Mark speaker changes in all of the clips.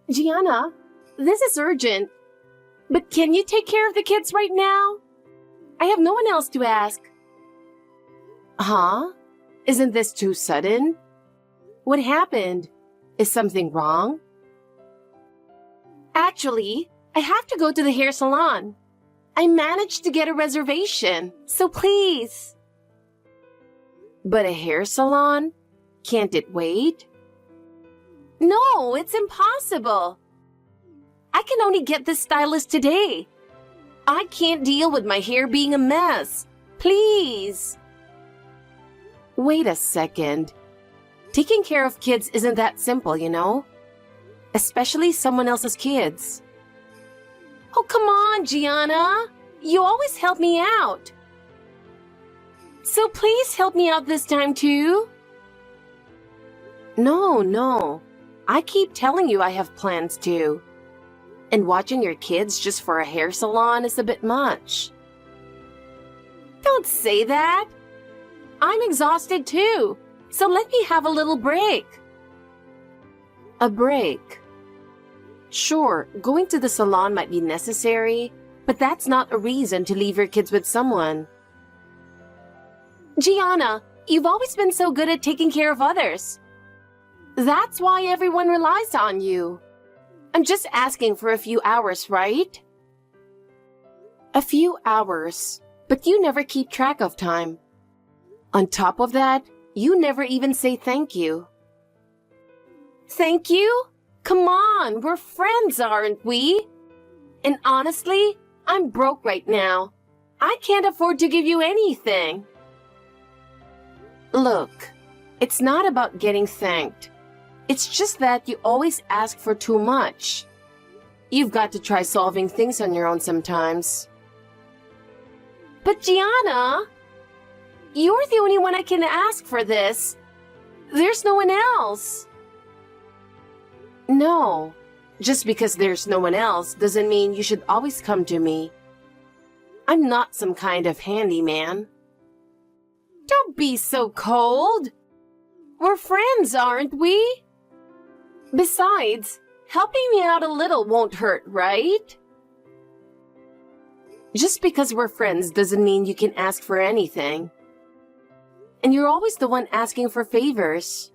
Speaker 1: Gianna, this is urgent. But can you take care of the kids right now? I have no one else to ask. Huh? Isn't this too sudden? What happened? Is something wrong? Actually, I have to go to the hair salon. I managed to get a reservation, so please. But a hair salon? Can't it wait? No, it's impossible. I can only get this stylist today. I can't deal with my hair being a mess. Please. Wait a second. Taking care of kids isn't that simple, you know? Especially someone else's kids. Oh, come on, Gianna. You always help me out. So please help me out this time too. No. I keep telling you I have plans too. And watching your kids just for a hair salon is a bit much. Don't say that. I'm exhausted too, so let me have a little break. A break? Sure, going to the salon might be necessary, but that's not a reason to leave your kids with someone. Gianna, you've always been so good at taking care of others. That's why everyone relies on you. I'm just asking for a few hours, right? A few hours, but you never keep track of time. On top of that, you never even say thank you. Thank you? Come on, we're friends, aren't we? And honestly, I'm broke right now. I can't afford to give you anything. Look, it's not about getting thanked. It's just that you always ask for too much. You've got to try solving things on your own sometimes. But Gianna, you're the only one I can ask for this. There's no one else. No, just because there's no one else doesn't mean you should always come to me. I'm not some kind of handyman. Don't be so cold. We're friends, aren't we? Besides, helping me out a little won't hurt, right? Just because we're friends doesn't mean you can ask for anything. And you're always the one asking for favors.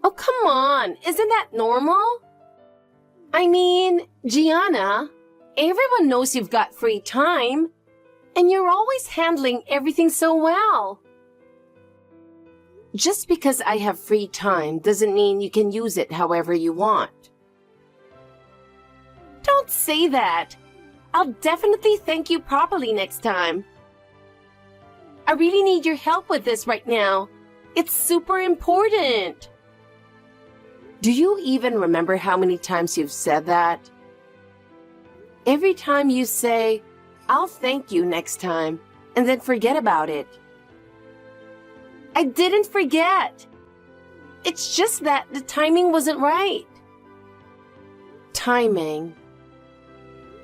Speaker 1: Oh, come on, isn't that normal? I mean, Gianna, everyone knows you've got free time, and you're always handling everything so well. Just because I have free time doesn't mean you can use it however you want. Don't say that. I'll definitely thank you properly next time. I really need your help with this right now. It's super important. Do you even remember how many times you've said that? Every time you say, I'll thank you next time, and then forget about it. I didn't forget. It's just that the timing wasn't right. Timing.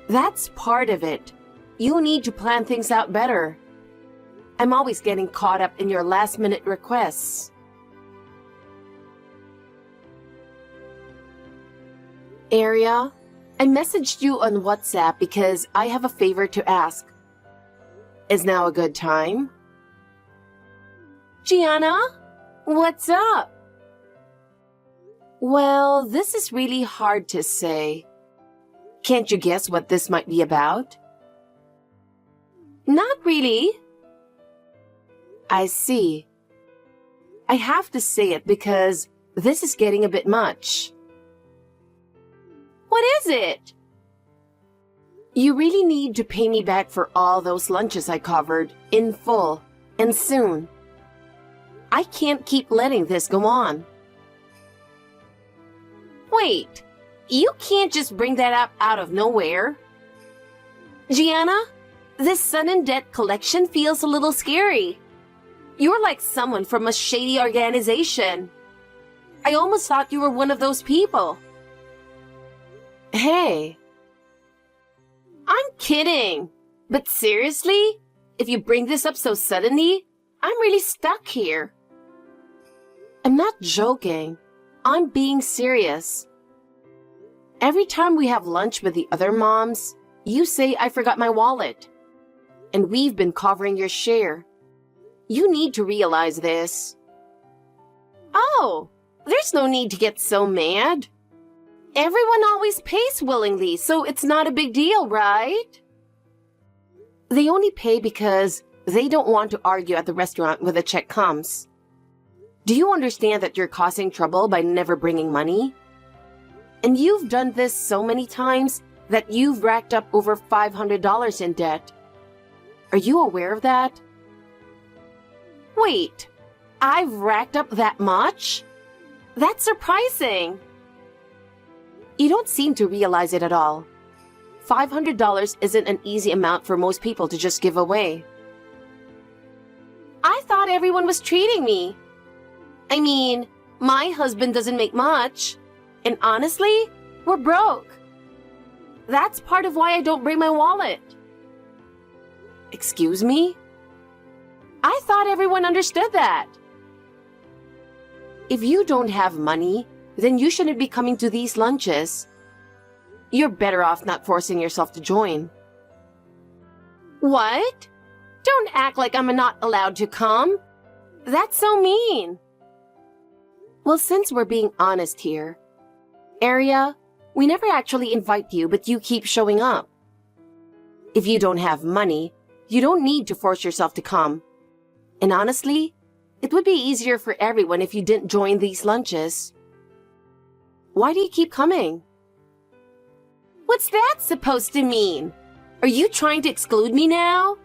Speaker 1: That's part of it. You need to plan things out better. I'm always getting caught up in your last-minute requests. Aria, I messaged you on WhatsApp because I have a favor to ask. Is now a good time? Gianna, what's up? Well, this is really hard to say. Can't you guess what this might be about? Not really. I see. I have to say it because this is getting a bit much. What is it? You really need to pay me back for all those lunches I covered, in full, and soon. I can't keep letting this go on. Wait, you can't just bring that up out of nowhere. Gianna, this sudden debt collection feels a little scary. You're like someone from a shady organization. I almost thought you were one of those people. Hey. I'm kidding. But seriously, if you bring this up so suddenly, I'm really stuck here. I'm not joking. I'm being serious. Every time we have lunch with the other moms, you say I forgot my wallet. And we've been covering your share. You need to realize this. Oh, there's no need to get so mad. Everyone always pays willingly, so it's not a big deal, right? They only pay because they don't want to argue at the restaurant when the check comes. Do you understand that you're causing trouble by never bringing money? And you've done this so many times that you've racked up over $500 in debt. Are you aware of that? Wait, I've racked up that much? That's surprising. You don't seem to realize it at all. $500 isn't an easy amount for most people to just give away. I thought everyone was treating me. I mean, my husband doesn't make much. And honestly, we're broke. That's part of why I don't bring my wallet. Excuse me? I thought everyone understood that. If you don't have money, then you shouldn't be coming to these lunches. You're better off not forcing yourself to join. What? Don't act like I'm not allowed to come. That's so mean. Well, since we're being honest here, Aria, we never actually invite you, but you keep showing up. If you don't have money, you don't need to force yourself to come. And honestly, it would be easier for everyone if you didn't join these lunches. Why do you keep coming? What's that supposed to mean? Are you trying to exclude me now?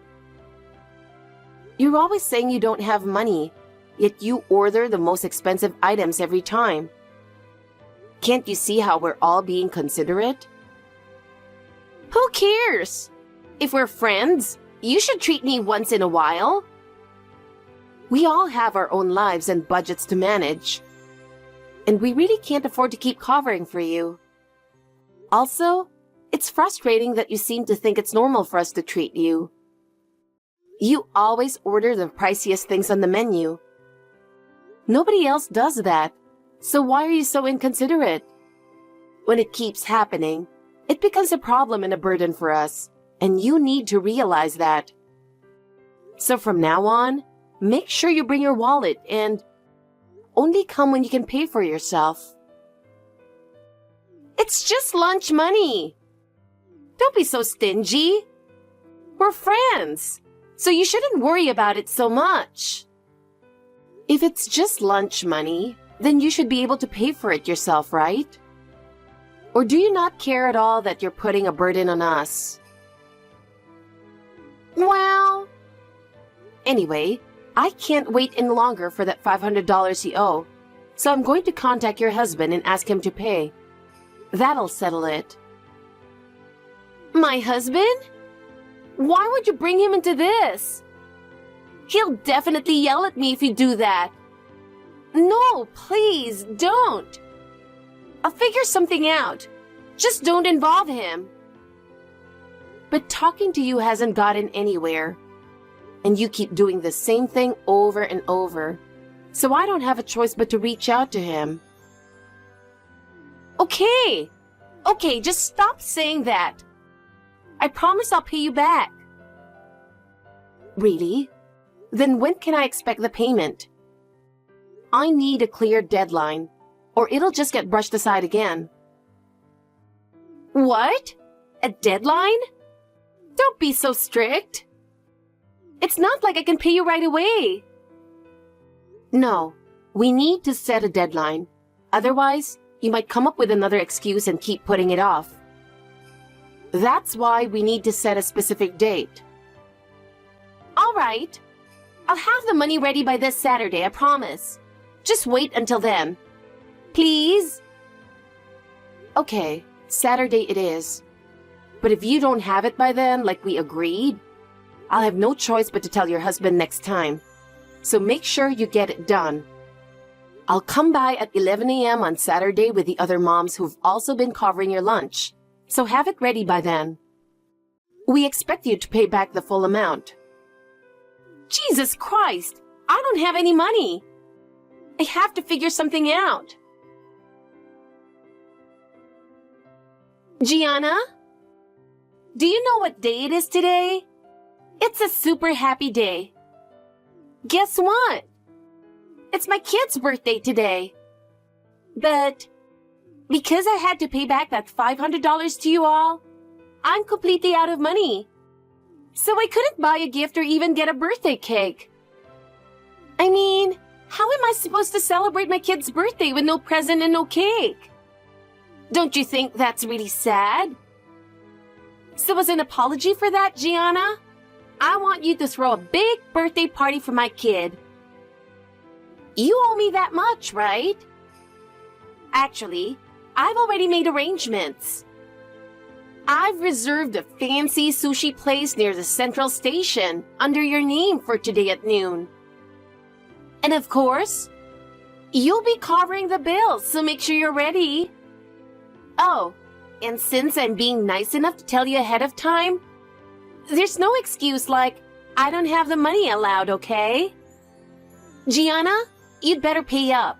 Speaker 1: You're always saying you don't have money, yet you order the most expensive items every time. Can't you see how we're all being considerate? Who cares? If we're friends, you should treat me once in a while. We all have our own lives and budgets to manage. And we really can't afford to keep covering for you. Also, it's frustrating that you seem to think it's normal for us to treat you. You always order the priciest things on the menu. Nobody else does that, so why are you so inconsiderate? When it keeps happening, it becomes a problem and a burden for us, and you need to realize that. So from now on, make sure you bring your wallet and only come when you can pay for yourself. It's just lunch money. Don't be so stingy. We're friends, so you shouldn't worry about it so much. If it's just lunch money, then you should be able to pay for it yourself, right? Or do you not care at all that you're putting a burden on us? Well, anyway, I can't wait any longer for that $500 you owe, so I'm going to contact your husband and ask him to pay. That'll settle it. My husband? Why would you bring him into this? He'll definitely yell at me if you do that. No, please, don't. I'll figure something out. Just don't involve him. But talking to you hasn't gotten anywhere. And you keep doing the same thing over and over. So I don't have a choice but to reach out to him. Okay, just stop saying that. I promise I'll pay you back. Really? Then when can I expect the payment? I need a clear deadline, or it'll just get brushed aside again. What? A deadline? Don't be so strict. It's not like I can pay you right away. No, we need to set a deadline. Otherwise, you might come up with another excuse and keep putting it off. That's why we need to set a specific date. All right. I'll have the money ready by this Saturday, I promise. Just wait until then. Please? Okay, Saturday it is. But if you don't have it by then, like we agreed, I'll have no choice but to tell your husband next time. So make sure you get it done. I'll come by at 11 a.m. on Saturday with the other moms who've also been covering your lunch. So have it ready by then. We expect you to pay back the full amount. Jesus Christ! I don't have any money. I have to figure something out. Gianna? Do you know what day it is today? It's a super happy day. Guess what? It's my kid's birthday today. But because I had to pay back that $500 to you all, I'm completely out of money. So I couldn't buy a gift or even get a birthday cake. I mean, how am I supposed to celebrate my kid's birthday with no present and no cake? Don't you think that's really sad? So as an apology for that, Gianna, I want you to throw a big birthday party for my kid. You owe me that much, right? Actually, I've already made arrangements. I've reserved a fancy sushi place near the central station under your name for today at noon. And of course, you'll be covering the bill, so make sure you're ready. Oh, and since I'm being nice enough to tell you ahead of time, there's no excuse like, I don't have the money allowed, okay? Gianna, you'd better pay up.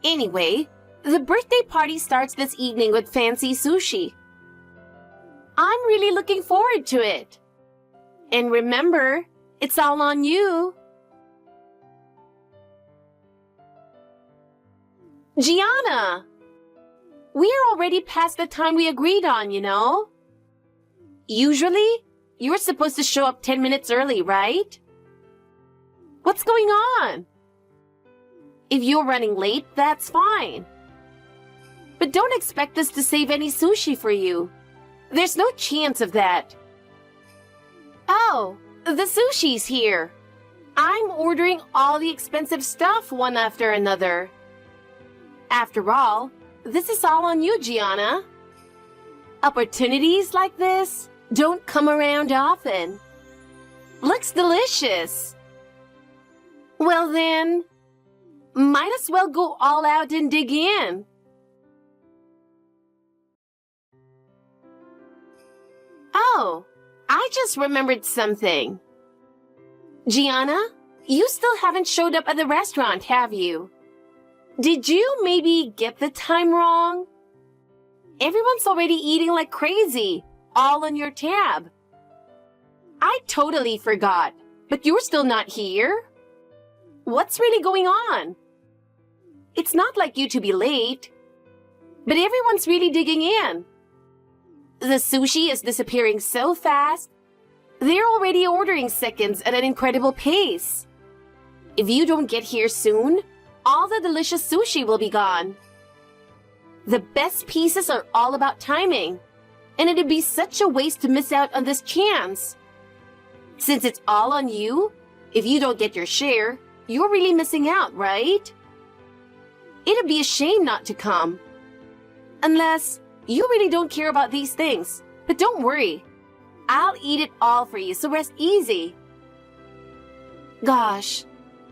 Speaker 1: Anyway, the birthday party starts this evening with fancy sushi. I'm really looking forward to it. And remember, it's all on you. Gianna! We're already past the time we agreed on, you know? Usually, you're supposed to show up 10 minutes early, right? What's going on? If you're running late, that's fine. But don't expect us to save any sushi for you. There's no chance of that. Oh, the sushi's here. I'm ordering all the expensive stuff one after another. After all, this is all on you, Gianna. Opportunities like this don't come around often. Looks delicious. Well then, might as well go all out and dig in. Oh, I just remembered something. Gianna, you still haven't showed up at the restaurant, have you? Did you maybe get the time wrong? Everyone's already eating like crazy, all on your tab. I totally forgot, but you're still not here? What's really going on? It's not like you to be late, but everyone's really digging in. The sushi is disappearing so fast, they're already ordering seconds at an incredible pace. If you don't get here soon, all the delicious sushi will be gone. The best pieces are all about timing, and it'd be such a waste to miss out on this chance. Since it's all on you, if you don't get your share, you're really missing out, right? It'd be a shame not to come. Unless you really don't care about these things. But don't worry. I'll eat it all for you, so rest easy. Gosh,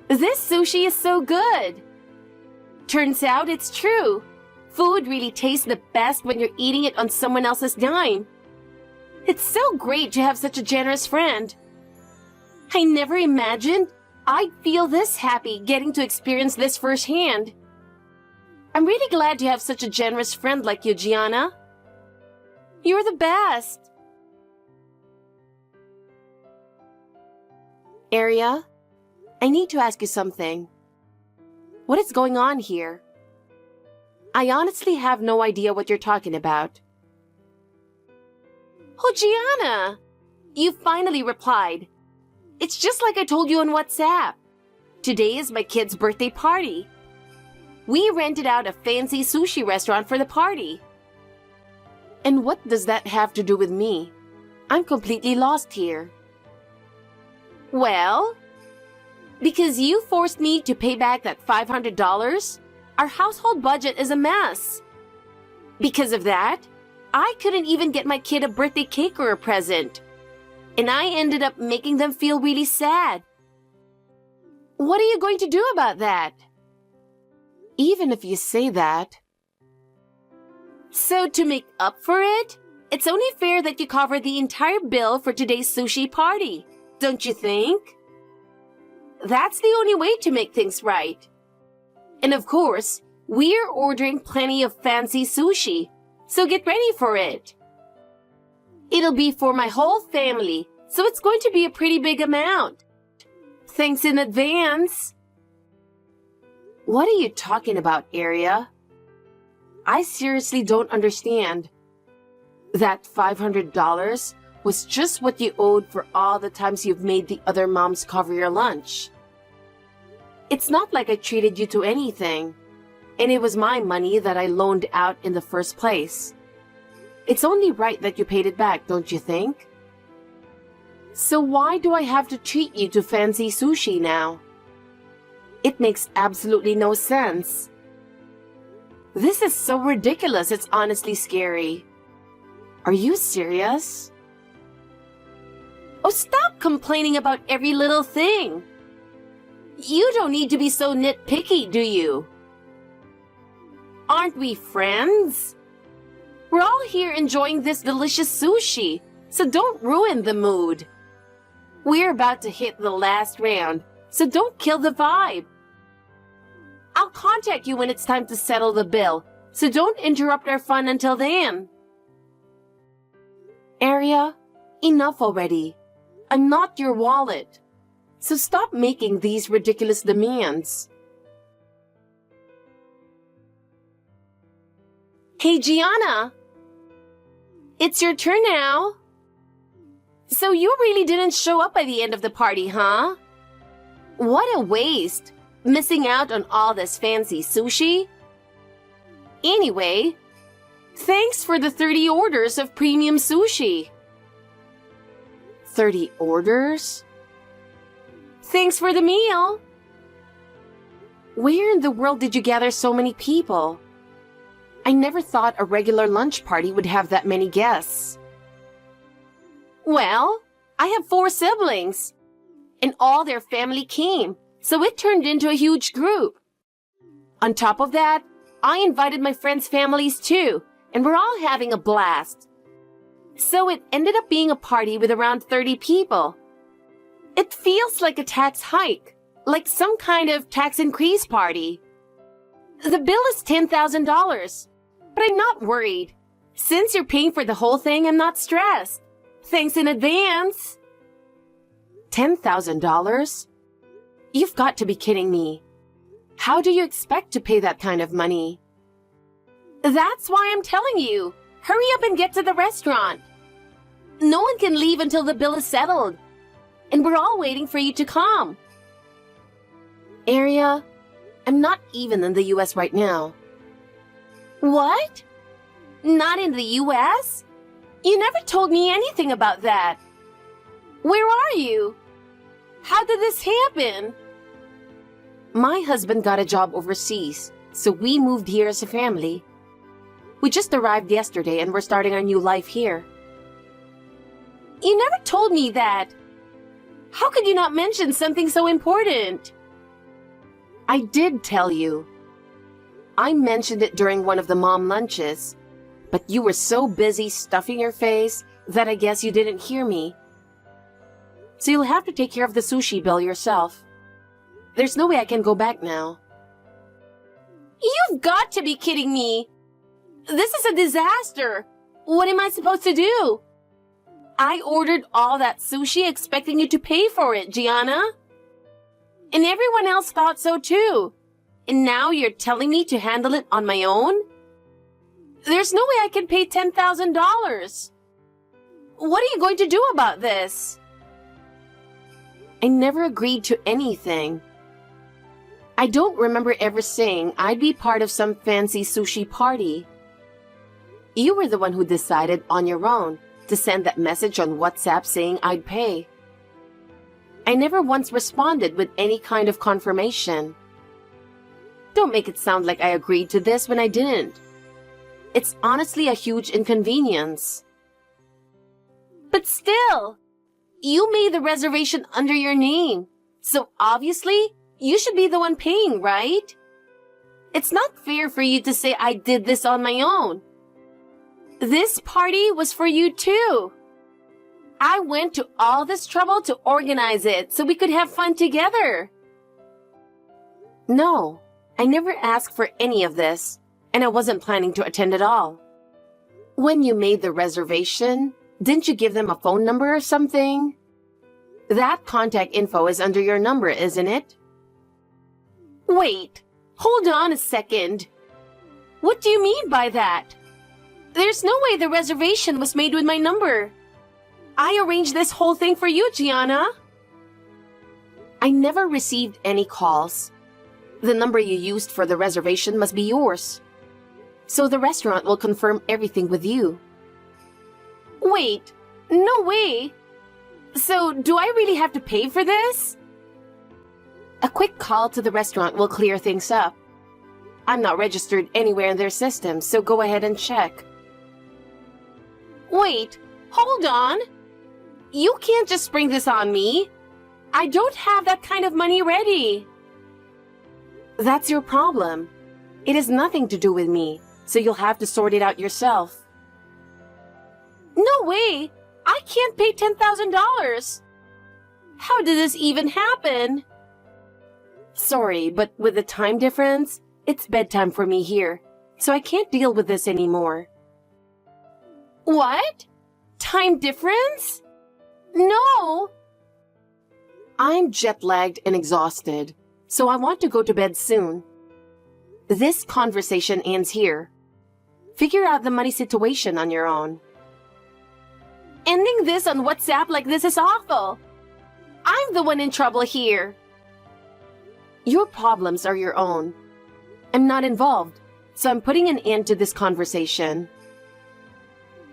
Speaker 1: this sushi is so good. Turns out it's true. Food really tastes the best when you're eating it on someone else's dime. It's so great to have such a generous friend. I never imagined I'd feel this happy getting to experience this firsthand. I'm really glad to have such a generous friend like you, Gianna. You're the best. Aria, I need to ask you something. What is going on here? I honestly have no idea what you're talking about. Oh, Gianna! You finally replied. It's just like I told you on WhatsApp. Today is my kid's birthday party. We rented out a fancy sushi restaurant for the party. And what does that have to do with me? I'm completely lost here. Well, because you forced me to pay back that $500, our household budget is a mess. Because of that, I couldn't even get my kid a birthday cake or a present. And I ended up making them feel really sad. What are you going to do about that? Even if you say that. So to make up for it, it's only fair that you cover the entire bill for today's sushi party, don't you think? That's the only way to make things right. And of course, we're ordering plenty of fancy sushi, so get ready for it. It'll be for my whole family, so it's going to be a pretty big amount. Thanks in advance. What are you talking about, Aria? I seriously don't understand. That $500 was just what you owed for all the times you've made the other moms cover your lunch. It's not like I treated you to anything, and it was my money that I loaned out in the first place. It's only right that you paid it back, don't you think? So why do I have to treat you to fancy sushi now? It makes absolutely no sense. This is so ridiculous, it's honestly scary. Are you serious? Oh, stop complaining about every little thing. You don't need to be so nitpicky, do you? Aren't we friends? We're all here enjoying this delicious sushi, so don't ruin the mood. We're about to hit the last round, so don't kill the vibe. I'll contact you when it's time to settle the bill, so don't interrupt our fun until then. Aria, enough already. I'm not your wallet, so stop making these ridiculous demands. Hey, Gianna. It's your turn now. So you really didn't show up by the end of the party, huh? What a waste, missing out on all this fancy sushi. Anyway, thanks for the 30 orders of premium sushi. 30 orders? Thanks for the meal. Where in the world did you gather so many people? I never thought a regular lunch party would have that many guests. Well, I have 4 siblings, and all their family came, so it turned into a huge group. On top of that, I invited my friends' families too, and we're all having a blast. So it ended up being a party with around 30 people. It feels like a tax hike, like some kind of tax increase party. The bill is $10,000, but I'm not worried. Since you're paying for the whole thing, I'm not stressed. Thanks in advance. $10,000? You've got to be kidding me. How do you expect to pay that kind of money? That's why I'm telling you. Hurry up and get to the restaurant. No one can leave until the bill is settled. And we're all waiting for you to come. Aria, I'm not even in the US right now. What? Not in the US? You never told me anything about that. Where are you? How did this happen? My husband got a job overseas, so we moved here as a family. We just arrived yesterday and we're starting our new life here. You never told me that. How could you not mention something so important? I did tell you. I mentioned it during one of the mom lunches, but you were so busy stuffing your face that I guess you didn't hear me. So you'll have to take care of the sushi bill yourself. There's no way I can go back now. You've got to be kidding me. This is a disaster. What am I supposed to do? I ordered all that sushi expecting you to pay for it, Gianna. And everyone else thought so too. And now you're telling me to handle it on my own? There's no way I can pay $10,000. What are you going to do about this? I never agreed to anything. I don't remember ever saying I'd be part of some fancy sushi party. You were the one who decided on your own to send that message on WhatsApp saying I'd pay. I never once responded with any kind of confirmation. Don't make it sound like I agreed to this when I didn't. It's honestly a huge inconvenience. But still, you made the reservation under your name, so obviously, you should be the one paying, right? It's not fair for you to say I did this on my own. This party was for you too. I went to all this trouble to organize it so we could have fun together. No, I never asked for any of this, and I wasn't planning to attend at all. When you made the reservation, didn't you give them a phone number or something? That contact info is under your number, isn't it? Wait, hold on a second. What do you mean by that? There's no way the reservation was made with my number. I arranged this whole thing for you, Gianna. I never received any calls. The number you used for the reservation must be yours. So the restaurant will confirm everything with you. Wait, no way. So do I really have to pay for this? A quick call to the restaurant will clear things up. I'm not registered anywhere in their system, so go ahead and check. Wait, hold on. You can't just spring this on me. I don't have that kind of money ready. That's your problem. It has nothing to do with me, so you'll have to sort it out yourself. No way! I can't pay $10,000! How did this even happen? Sorry, but with the time difference, it's bedtime for me here, so I can't deal with this anymore. What? Time difference? No! I'm jet-lagged and exhausted, so I want to go to bed soon. This conversation ends here. Figure out the money situation on your own. Ending this on WhatsApp like this is awful. I'm the one in trouble here. Your problems are your own. I'm not involved, so I'm putting an end to this conversation.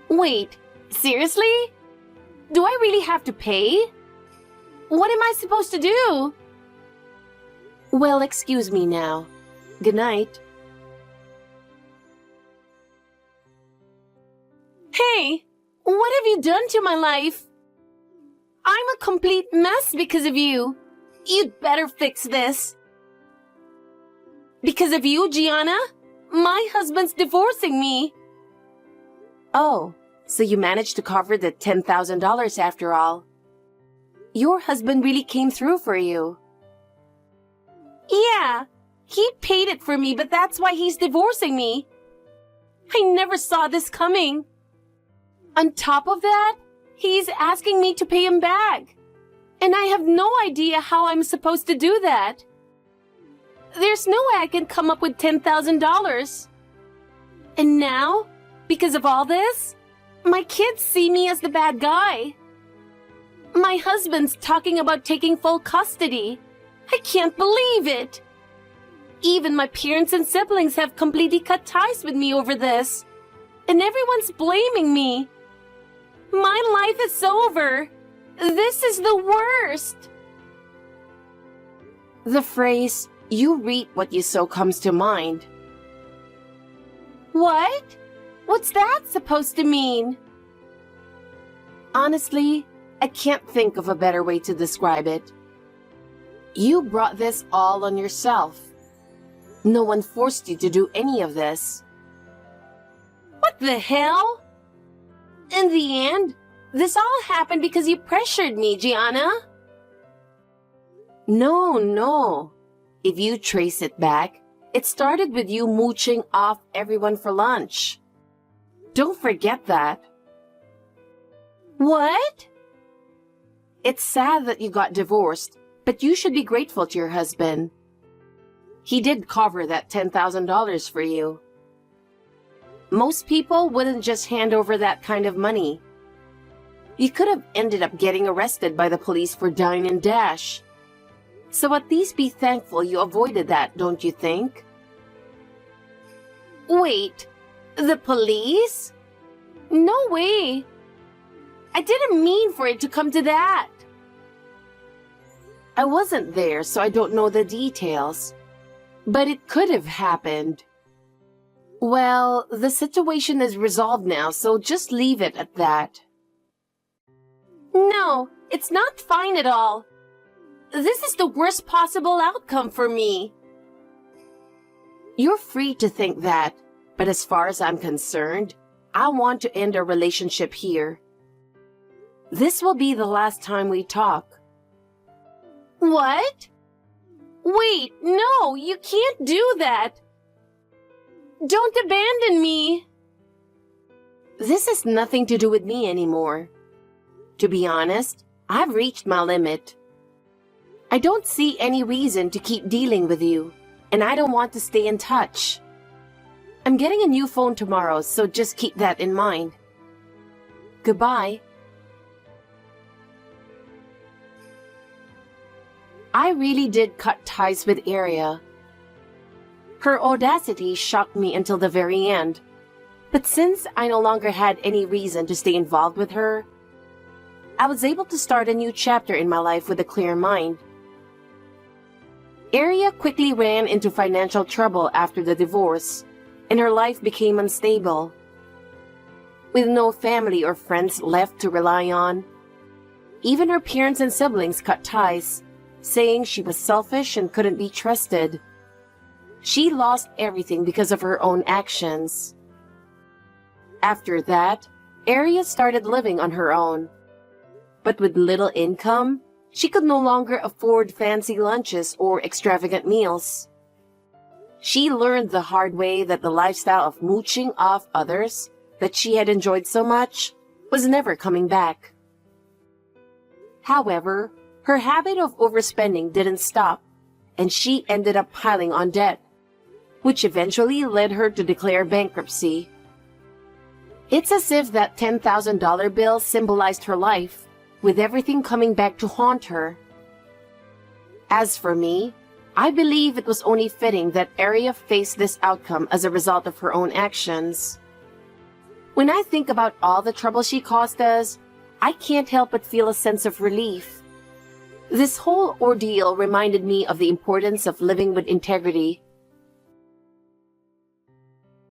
Speaker 1: Wait, seriously? Do I really have to pay? What am I supposed to do? Well, excuse me now. Good night. Hey, what have you done to my life? I'm a complete mess because of you. You'd better fix this. Because of you, Gianna, my husband's divorcing me. Oh, so you managed to cover the $10,000 after all. Your husband really came through for you. Yeah, he paid it for me, but that's why he's divorcing me. I never saw this coming. On top of that, he's asking me to pay him back. And I have no idea how I'm supposed to do that. There's no way I can come up with $10,000. And now, because of all this, my kids see me as the bad guy. My husband's talking about taking full custody. I can't believe it. Even my parents and siblings have completely cut ties with me over this. And everyone's blaming me. My life is over. This is the worst. The phrase, "you reap what you sow," comes to mind. What? What's that supposed to mean? Honestly, I can't think of a better way to describe it. You brought this all on yourself. No one forced you to do any of this. What the hell? In the end, this all happened because you pressured me, Gianna. No. If you trace it back, it started with you mooching off everyone for lunch. Don't forget that. What? It's sad that you got divorced, but you should be grateful to your husband. He did cover that $10,000 for you. Most people wouldn't just hand over that kind of money. You could have ended up getting arrested by the police for dine and dash. So at least be thankful you avoided that, don't you think? Wait, the police? No way. I didn't mean for it to come to that. I wasn't there, so I don't know the details. But it could have happened. Well, the situation is resolved now, so just leave it at that. No, it's not fine at all. This is the worst possible outcome for me. You're free to think that, but as far as I'm concerned, I want to end our relationship here. This will be the last time we talk. What? Wait, no, you can't do that. Don't abandon me. This has nothing to do with me anymore. To be honest, I've reached my limit. I don't see any reason to keep dealing with you, and I don't want to stay in touch. I'm getting a new phone tomorrow, so just keep that in mind. Goodbye. I really did cut ties with Aria. Her audacity shocked me until the very end. But since I no longer had any reason to stay involved with her, I was able to start a new chapter in my life with a clear mind. Aria quickly ran into financial trouble after the divorce, and her life became unstable. With no family or friends left to rely on, even her parents and siblings cut ties, saying she was selfish and couldn't be trusted. She lost everything because of her own actions. After that, Aria started living on her own. But with little income, she could no longer afford fancy lunches or extravagant meals. She learned the hard way that the lifestyle of mooching off others that she had enjoyed so much was never coming back. However, her habit of overspending didn't stop, and she ended up piling on debt, which eventually led her to declare bankruptcy. It's as if that $10,000 bill symbolized her life, with everything coming back to haunt her. As for me, I believe it was only fitting that Aria faced this outcome as a result of her own actions. When I think about all the trouble she caused us, I can't help but feel a sense of relief. This whole ordeal reminded me of the importance of living with integrity